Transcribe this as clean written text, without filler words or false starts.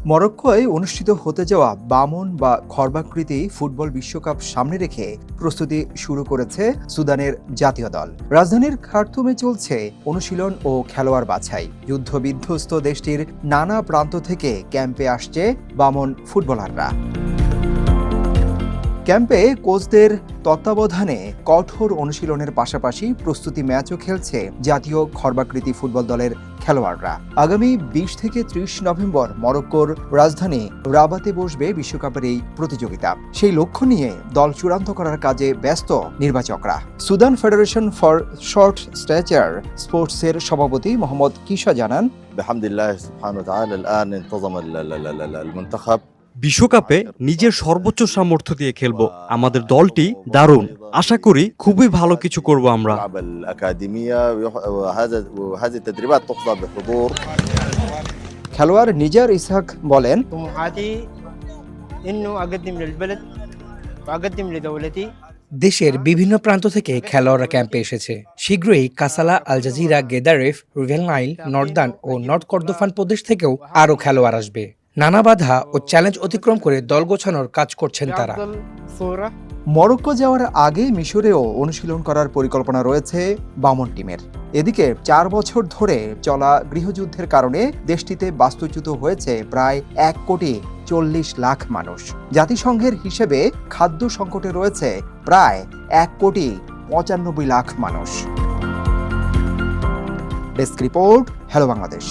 মরক্কোয় অনুষ্ঠিত হতে যাওয়া বামন বা খর্বাকৃতি ফুটবল বিশ্বকাপ সামনে রেখে প্রস্তুতি শুরু করেছে সুদানের জাতীয় দল। রাজধানীর খার্তুমে চলছে অনুশীলন ও খেলোয়াড় বাছাই। যুদ্ধবিধ্বস্ত দেশটির নানা প্রান্ত থেকে ক্যাম্পে আসছে বামন ফুটবলাররা। ক্যাম্পে কোচদের তত্ত্বাবধানে কঠোর অনুশীলনের পাশাপাশি প্রস্তুতি ম্যাচও খেলছে জাতীয় খর্বাকৃতি ফুটবল দলের খেলোয়াড়রা। আগামী ২০ থেকে ৩০ নভেম্বর মরক্কোর রাজধানী রাবাতে বসবে বিশ্বকাপের এই প্রতিযোগিতা। সেই লক্ষ্য নিয়ে দল চূড়ান্ত করার কাজে ব্যস্ত নির্বাচকরা। Sudan federation for short stature স্পোর্টসের সভাপতি মোহাম্মদ কিশা জানান, বিশ্বকাপে নিজের সর্বোচ্চ সামর্থ্য দিয়ে খেলব। আমাদের দলটি দারুণ, আশা করি খুবই ভালো কিছু করব আমরা। খেলোয়াড় নিজার ইসহাক বলেন, দেশের বিভিন্ন প্রান্ত থেকে খেলোয়াড়রা ক্যাম্পে এসেছে। শীঘ্রই কাসালা, আল জাজিরা, গেদারেফ, রুভেল নাইল, নর্দান ও নর্থ কর্দোফান প্রদেশ থেকেও আরও খেলোয়াড় আসবে। নানা বাধা ও চ্যালেঞ্জ অতিক্রম করে দল গোছানোর কাজ করছেন তারা। মরক্কো যাওয়ার আগে মিশরেও অনুশীলন করার পরিকল্পনা রয়েছে বামন টিমের। এদিকে ৪ বছর ধরে চলা গৃহযুদ্ধের কারণে দেশটিতে বাস্তুচ্যুত হয়েছে প্রায় ১,৪০,০০,০০০ মানুষ। জাতিসংঘের হিসেবে খাদ্য সংকটে রয়েছে প্রায় ১,৯৫,০০,০০০ মানুষ। Desk report, hello Bangladesh.